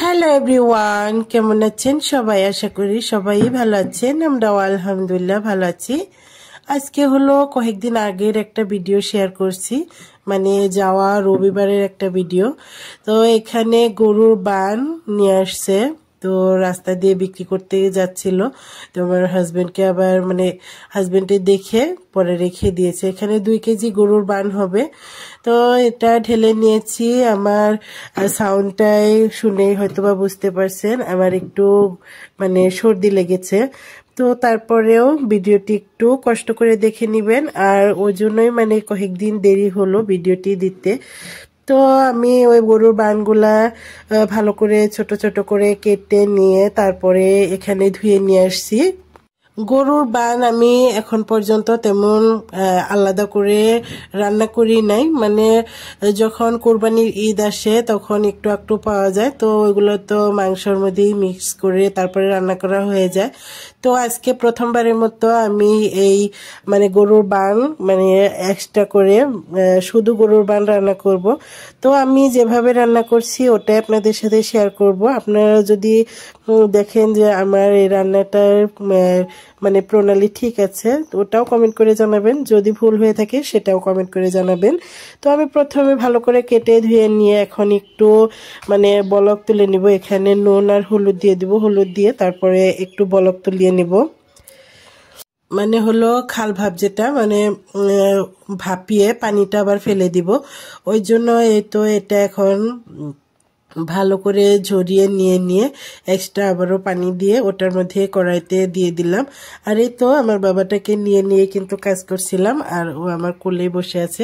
Hello everyone, কেমন আছেন সবাই? আশা করি সবাই ভালো আছেন। আমরাও আলহামদুলিল্লাহ ভালো আছি। আজকে হলো কয়েকদিন আগের একটা ভিডিও শেয়ার করছি, মানে যাওয়া রবিবারের একটা ভিডিও। তো এখানে গরুর বান নিয়ে আসছে, তো রাস্তা দিয়ে বিক্রি করতে যাচ্ছিল। তো আমার হাজবেন্ডকে আবার হাজবেন্ডে দেখে পরে রেখে দিয়েছে। এখানে 2 কেজি গরুর বান হবে। তো এটা ঢেলে নিয়েছি। আমার সাউন্ডটাই শুনেই হয়তোবা বুঝতে পারছেন আমার একটু সর্দি লেগেছে। তো তারপরেও ভিডিওটি একটু কষ্ট করে দেখে নেবেন, আর ওই জন্যই কয়েকদিন দেরি হলো ভিডিওটি দিতে। তো আমি ওই গরুর বানগুলা ভালো করে ছোট ছোট করে কেটে নিয়ে তারপরে এখানে ধুয়ে নিয়ে আসছি। গরুর বান আমি এখন পর্যন্ত তেমন আলাদা করে রান্না করি নাই, যখন কোরবানির ঈদ আসে তখন একটু একটু পাওয়া যায়, তো ওইগুলো তো মাংসর মধ্যেই মিক্স করে তারপরে রান্না করা হয়ে যায়। তো আজকে প্রথমবারের মতো আমি এই গরুর বান এক্সট্রা করে শুধু গরুর বান রান্না করব। তো আমি যেভাবে রান্না করছি ওটাই আপনাদের সাথে শেয়ার করব। আপনারা যদি দেখেন যে আমার এই রান্নাটার প্রণালী ঠিক আছে, ওটাও কমেন্ট করে জানাবেন। যদি ভুল হয়ে থাকে সেটাও কমেন্ট করে জানাবেন। তো আমি প্রথমে ভালো করে কেটে ধুয়ে নিয়ে এখন একটু বলক তুলে নিব। এখানে নুন আর হলুদ দিয়ে দিব, হলুদ দিয়ে তারপরে একটু বলক তুলিয়ে নিব। হলো খাল ভাব, যেটা ভাপিয়ে পানিটা আবার ফেলে দিব। ওই জন্য এটা এখন ভালো করে ঝরিয়ে নিয়ে এক্সট্রা আবারও পানি দিয়ে ওটার মধ্যে কড়াইতে দিয়ে দিলাম। আর এই তো আমার বাবাটাকে নিয়ে কিন্তু কাজ করছিলাম, আর ও আমার কোলেই বসে আছে।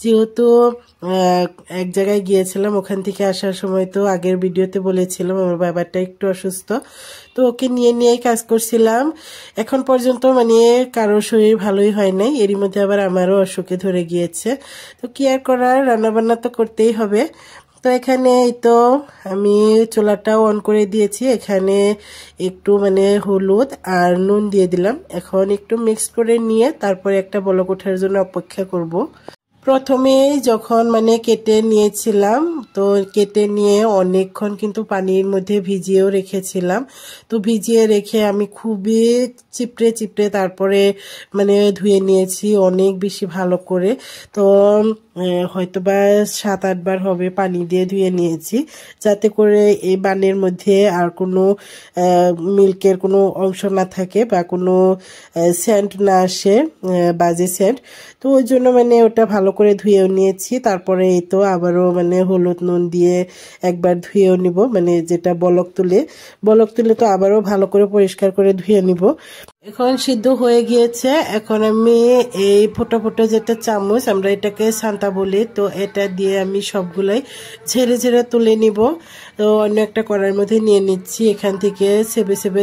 যেহেতু এক জায়গায় গিয়েছিলাম, ওখান থেকে আসার সময় তো আগের ভিডিওতে বলেছিলাম আমার বাবাটা একটু অসুস্থ, তো ওকে নিয়েই কাজ করছিলাম। এখন পর্যন্ত কারোর শরীর ভালোই হয় নাই, এরই মধ্যে আবার আমারও অসুখে ধরে গিয়েছে। তো কি আর করার, রান্নাবান্না তো করতেই হবে। তো এখানে এই তো আমি চুলাটাও অন করে দিয়েছি। এখানে একটু হলুদ আর নুন দিয়ে দিলাম। এখন একটু মিক্স করে নিয়ে তারপরে একটা বলক ওঠার জন্য অপেক্ষা করব। প্রথমে যখন কেটে নিয়েছিলাম, তো কেটে নিয়ে অনেকক্ষণ কিন্তু পানির মধ্যে ভিজিয়েও রেখেছিলাম। তো ভিজিয়ে রেখে আমি খুবই চিপড়ে তারপরে ধুয়ে নিয়েছি অনেক বেশি ভালো করে। তো হয়তোবা 7-8 বার হবে পানি দিয়ে ধুয়ে নিয়েছি, যাতে করে এই বানের মধ্যে আর কোনো মিল্কের কোনো অংশ না থাকে বা কোনো সেন্ট না আসে, বাজে সেন্ট। তো ওই জন্য ওটা ভালো করে ধুয়েও নিয়েছি। তারপরে এই তো আবারও হলুদ নুন দিয়ে একবার ধুয়েও নিব, যেটা বলক তুলে তো আবারও ভালো করে পরিষ্কার করে ধুয়ে নিব। এখন সিদ্ধ হয়ে গিয়েছে। এখন আমি এই ফোটা ফোটা যেটা চামচ, আমরা এটাকে সান্তা বলি, তো এটা দিয়ে আমি সবগুলাই ঝেড়ে তুলে নিব। তো অন্য একটা কড়াইয়ের মধ্যে নিয়ে নিচ্ছি, এখান থেকে সেবে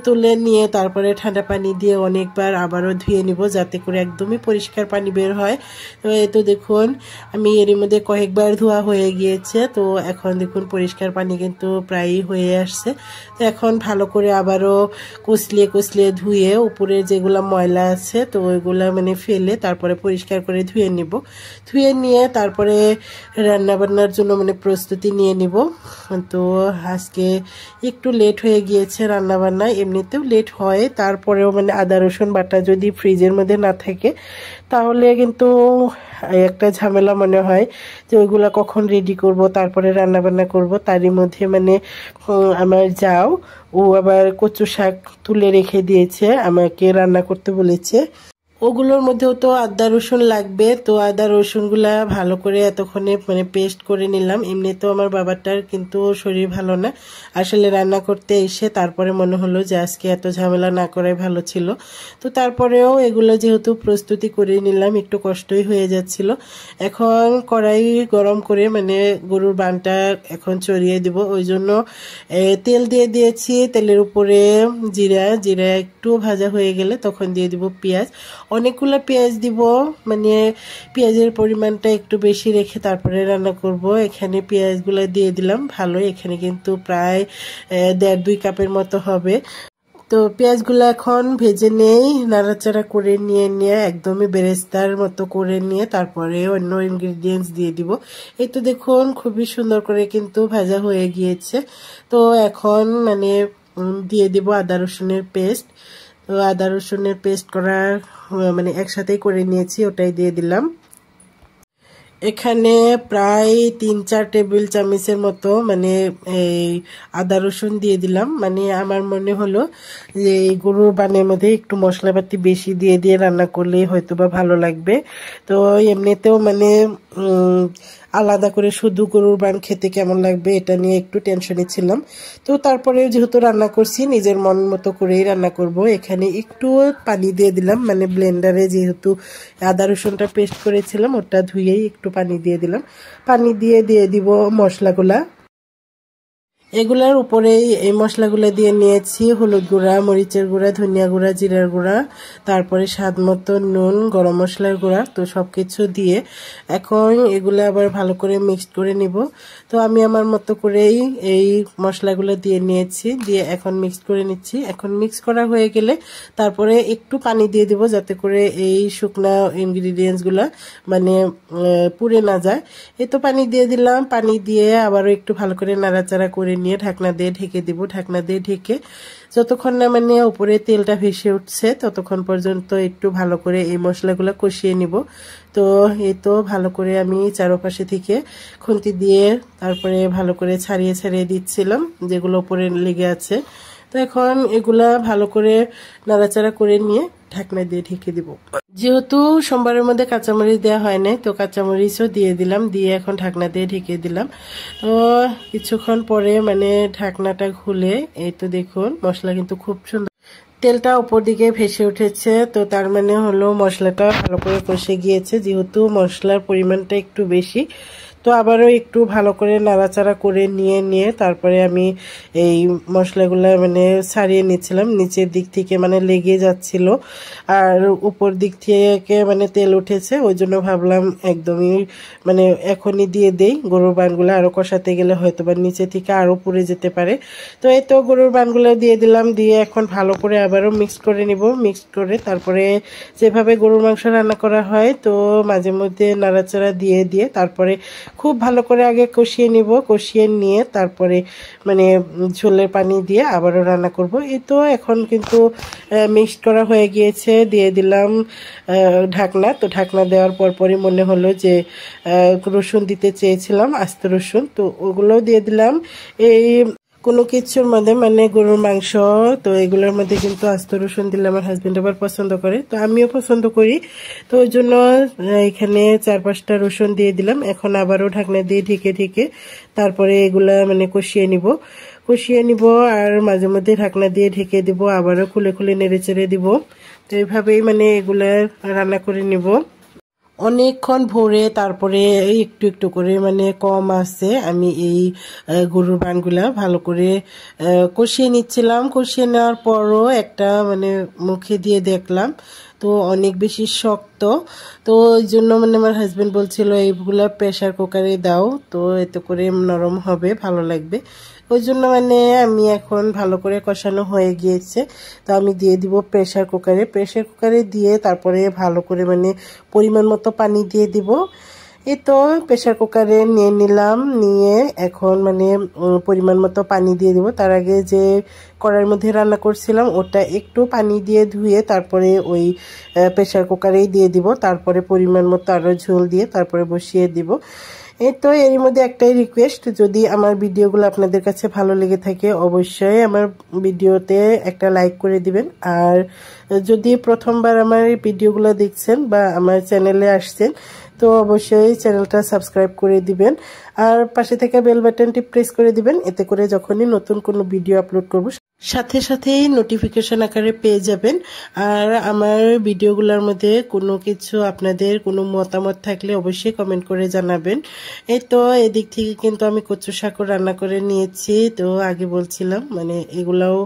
তুলে নিয়ে তারপরে ঠান্ডা পানি দিয়ে অনেকবার আবারও ধুয়ে নিব, যাতে করে একদমই পরিষ্কার পানি বের হয়। তো এই তো দেখুন আমি এরই মধ্যে কয়েকবার ধোয়া হয়ে গিয়েছে। তো এখন দেখুন পরিষ্কার পানি কিন্তু প্রায়ই হয়ে আসছে। তো এখন ভালো করে আবারও কষলিয়ে ধুয়ে উপরে যেগুলা ময়লা আছে তো ওইগুলা ফেলে তারপরে পরিষ্কার করে ধুয়ে নিয়ে তারপরে রান্না বান্নার জন্য প্রস্তুতি নিয়ে নিব। তো আজকে একটু লেট হয়ে গিয়েছে রান্না বান্না, এমনিতেও লেট হয়, তারপরেও আদা রসুন বাটা যদি ফ্রিজের মধ্যে না থাকে তাহলে কিন্তু একটা ঝামেলা মনে হয় যে ওইগুলা কখন রেডি করব, তারপরে রান্না বান্না করব। তারই মধ্যে আমার যাও ও আবার কচু শাক তুলে রেখে দিয়েছে, আমাকে রান্না করতে বলেছে। ওগুলোর মধ্যেও তো আদা রসুন লাগবে, তো আদা রসুনগুলা ভালো করে এতক্ষণে পেস্ট করে নিলাম। এমনিতেও আমার বাবাটার কিন্তু শরীর ভালো না, আসলে রান্না করতে এসে তারপরে মনে হলো যে আজকে এত ঝামেলা না করাই ভালো ছিল। তো তারপরেও এগুলো যেহেতু প্রস্তুতি করে নিলাম, একটু কষ্টই হয়ে যাচ্ছিল। এখন কড়াই গরম করে গরুর বানটা এখন চড়িয়ে দিব, ওই জন্য তেল দিয়ে দিয়েছি। তেলের উপরে জিরা একটু ভাজা হয়ে গেলে তখন দিয়ে দিব পেঁয়াজ। অনেকগুলো পেঁয়াজ দিব, পেঁয়াজের পরিমাণটা একটু বেশি রেখে তারপরে রান্না করব। এখানে পেঁয়াজগুলো দিয়ে দিলাম ভালো, এখানে কিন্তু প্রায় 1.5-2 কাপের মতো হবে। তো পেঁয়াজগুলো এখন ভেজে নেই, নাড়াচাড়া করে নিয়ে একদমই বেরেস্তার মতো করে নিয়ে তারপরে অন্য ইনগ্রিডিয়েন্টস দিয়ে দিব। এই তো দেখুন খুবই সুন্দর করে কিন্তু ভাজা হয়ে গিয়েছে। তো এখন মানে দিয়ে দিব আদা রসুনের পেস্ট। তো আদা রসুনের পেস্ট করা মানে একসাথেই করে নিয়েছি, ওটাই দিয়ে দিলাম। এখানে প্রায় 3-4 টেবিল চামচের মতো মানে এই আদা রসুন দিয়ে দিলাম। মানে আমার মনে হলো যে এই গরুর বানের মধ্যে একটু মশলাপাতি বেশি দিয়ে রান্না করলে হয়তো বা ভালো লাগবে। তো এমনিতেও মানে আলাদা করে শুধু গরুর বান খেতে কেমন লাগবে এটা নিয়ে একটু টেনশনে ছিলাম। তো তারপরে যেহেতু রান্না করছি নিজের মন মতো করেই রান্না করব। এখানে একটু পানি দিয়ে দিলাম, মানে ব্লেন্ডারে যেহেতু আদা রসুনটা পেস্ট করেছিলাম ওটা ধুয়েই একটু পানি দিয়ে দিলাম। পানি দিয়ে দিব মশলাগুলা। এগুলার উপরেই এই মশলাগুলো দিয়ে নিয়েছি হলুদ গুঁড়া, মরিচের গুঁড়া, ধনিয়া গুঁড়া, জিরার গুঁড়া, তারপরে স্বাদ মতো নুন, গরম মশলার গুঁড়া। তো সবকিছু দিয়ে এখন এগুলো আবার ভালো করে মিক্স করে নিব। তো আমি আমার মতো করেই এই মশলাগুলো দিয়ে নিয়েছি, দিয়ে এখন মিক্স করে নিচ্ছি। এখন মিক্স করা হয়ে গেলে তারপরে একটু পানি দিয়ে দিব যাতে করে এই শুকনা ইনগ্রিডিয়েন্টসগুলো মানে পুড়ে না যায়। এই তো পানি দিয়ে দিলাম, পানি দিয়ে আবারও একটু ভালো করে নাড়াচাড়া করে নিয়ে ঢাকনা দিয়ে ঢেকে দিব। ঢাকনা দিয়ে ঢেকে যতক্ষণ না মানে উপরে তেলটা ভেসে উঠছে ততক্ষণ পর্যন্ত একটু ভালো করে এই মশলাগুলো কষিয়ে নিব। তো এই তো ভালো করে আমি চারপাশে থেকে খুন্তি দিয়ে তারপরে ভালো করে ছাড়িয়ে দিচ্ছিলাম যেগুলো উপরে লেগে আছে। তো এখন এগুলা ভালো করে নাড়াচাড়া করে নিয়ে ঢাকনা দিয়ে ঢেকে দিব। যেহেতু সোমবারের মধ্যে কাঁচামরিচ দেওয়া হয় নাই তো কাঁচামরিচও দিয়ে দিলাম, দিয়ে এখন ঢাকনা দিয়ে ঢেকে দিলাম। তো কিছুক্ষণ পরে মানে ঢাকনাটা খুলে এই তো দেখুন মশলা কিন্তু খুব সুন্দর তেলটা উপর দিকে ভেসে উঠেছে। তো তার মানে হলো মশলাটা ভালো করে কষে গিয়েছে। যেহেতু মশলার পরিমাণটা একটু বেশি তো আবারও একটু ভালো করে নাড়াচাড়া করে নিয়ে তারপরে আমি এই মশলাগুলো মানে ছাড়িয়ে নিচ্ছিলাম। নিচের দিক থেকে মানে লেগে যাচ্ছিল আর উপর দিক থেকে মানে তেল উঠেছে, ওই জন্য ভাবলাম একদমই মানে এখনই দিয়ে দেই। গরুর বানগুলো আরও কষাতে গেলে হয়তো বা নিচে থেকে আরও পুড়ে যেতে পারে। তো এই তো গরুর বানগুলো দিয়ে দিলাম, দিয়ে এখন ভালো করে আবারও মিক্স করে নিব। মিক্স করে তারপরে যেভাবে গরুর মাংস রান্না করা হয় তো মাঝে মধ্যে নাড়াচাড়া দিয়ে তারপরে খুব ভালো করে আগে কষিয়ে নিব। কষিয়ে নিয়ে তারপরে মানে ঝোলের পানি দিয়ে আবারও রান্না করব। এই তো এখন কিন্তু মিক্সড করা হয়ে গিয়েছে, দিয়ে দিলাম ঢাকনা। তো ঢাকনা দেওয়ার পরই মনে হলো যে রসুন দিতে চেয়েছিলাম, আস্ত রসুন, তো ওগুলোও দিয়ে দিলাম। এই কোনো কিছুর মধ্যে মানে গরুর মাংস তো এগুলোর মধ্যে কিন্তু আস্ত রসুন দিলে আমার হাজবেন্ড আবার পছন্দ করে, তো আমিও পছন্দ করি। তো ওই জন্য এখানে 4-5টা রসুন দিয়ে দিলাম। এখন আবারও ঢাকনা দিয়ে ঢেকে তারপরে এগুলা মানে কষিয়ে নিব আর মাঝে মধ্যে ঢাকনা দিয়ে ঢেকে দিব, আবারও খুলে নেড়েচেড়ে দিব। তো এইভাবেই মানে এগুলা রান্না করে নিব অনেকক্ষণ ভরে। তারপরে একটু করে মানে কম আছে আমি এই গরুর বানগুলা ভালো করে কষিয়ে নিচ্ছিলাম। কষিয়ে নেওয়ার পরও একটা মানে মুখে দিয়ে দেখলাম তো অনেক বেশি শক্ত। তো ওই জন্য মানে আমার হাজবেন্ড বলছিল এইগুলা প্রেশার কুকারে দাও, তো এতে করে নরম হবে, ভালো লাগবে। ওই জন্য মানে আমি এখন ভালো করে কষানো হয়ে গিয়েছে তো আমি দিয়ে দিব প্রেশার কুকারে দিয়ে তারপরে ভালো করে মানে পরিমাণ মতো পানি দিয়ে দিব। এই তো প্রেশার কুকারে নিয়ে নিলাম, নিয়ে এখন মানে পরিমাণ মতো পানি দিয়ে দিব। তার আগে যে কড়াইয়ের মধ্যে রান্না করছিলাম ওটা একটু পানি দিয়ে ধুয়ে তারপরে ওই প্রেশার কুকারেই দিয়ে দিব। তারপরে পরিমাণ মতো আরও ঝোল দিয়ে তারপরে বসিয়ে দিব। এই তো এর মধ্যে একটাই রিকোয়েস্ট, যদি আমার ভিডিওগুলো আপনাদের কাছে ভালো লেগে থাকে অবশ্যই আমার ভিডিওতে একটা লাইক করে দিবেন। আর যদি প্রথমবার আমার ভিডিওগুলো দেখছেন বা আমার চ্যানেলে আসছেন তো অবশ্যই চ্যানেলটা সাবস্ক্রাইব করে দিবেন আর পাশে থেকে বেল বাটনটি প্রেস করে দিবেন। এতে করে যখনই নতুন কোনো ভিডিও আপলোড করব সাথেই নোটিফিকেশন আকারে পেয়ে যাবেন। আর আমার ভিডিওগুলোর মধ্যে কোনো কিছু আপনাদের কোনো মতামত থাকলে অবশ্যই কমেন্ট করে জানাবেন। এই তো এদিক থেকে কিন্তু আমি কচু শাক রান্না করে নিয়েছি। তো আগে বলছিলাম মানে এগুলাও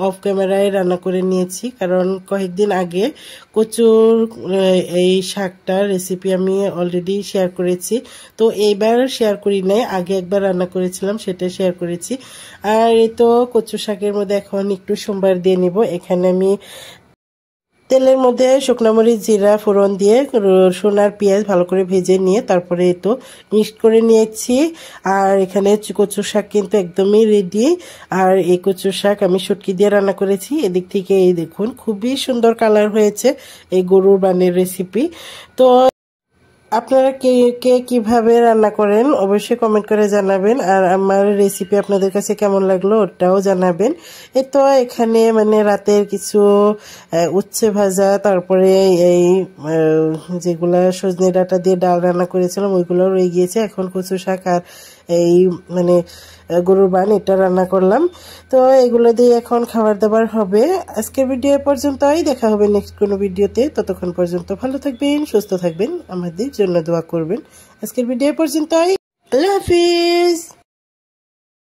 অফ ক্যামেরায় রান্না করে নিয়েছি, কারণ কয়েকদিন আগে কচুর এই শাকটার রেসিপি আমি অলরেডি শেয়ার করেছি। তো এইবার শেয়ার করি নাই, আগে একবার রান্না করেছিলাম সেটা শেয়ার করেছি। আর এই তো কচু শাক শাকের মধ্যে এখন একটু সম্বার দিয়ে নিব। এখানে আমি তেলের মধ্যে শুকনো মরিচ জিরা ফোড়ন দিয়ে রসুন আর পেঁয়াজ ভালো করে ভেজে নিয়ে তারপরে তো মিক্সড করে নিয়েছি। আর এখানে কচু শাক কিন্তু একদমই রেডি। আর এই কচু শাক আমি শুটকি দিয়ে রান্না করেছি। এদিক থেকে এই দেখুন খুবই সুন্দর কালার হয়েছে এই গরুর বানের রেসিপি। তো আপনারা কে কে কিভাবে রান্না করেন অবশ্যই কমেন্ট করে জানাবেন। আর আমার রেসিপি আপনাদের কাছে কেমন লাগলো ওটাও জানাবেন। তো এখানে মানে রাতের কিছু উচ্ছে ভাজা, তারপরে এই যেগুলা সজনে ডাঁটা দিয়ে ডাল রান্না করেছিলাম ওইগুলো রয়ে গিয়েছে। এখন কচু শাক আর এই মানে গরুর বান এটা রান্না করলাম। তো এগুলো দিয়ে এখন খাবার দাবার হবে। আজকের ভিডিও পর্যন্তই, দেখা হবে নেক্সট কোনো ভিডিওতে। ততক্ষণ পর্যন্ত ভালো থাকবেন, সুস্থ থাকবেন, আমাদের জন্য দোয়া করবেন। আজকের ভিডিও পর্যন্তই, আল্লাহ হাফিজ।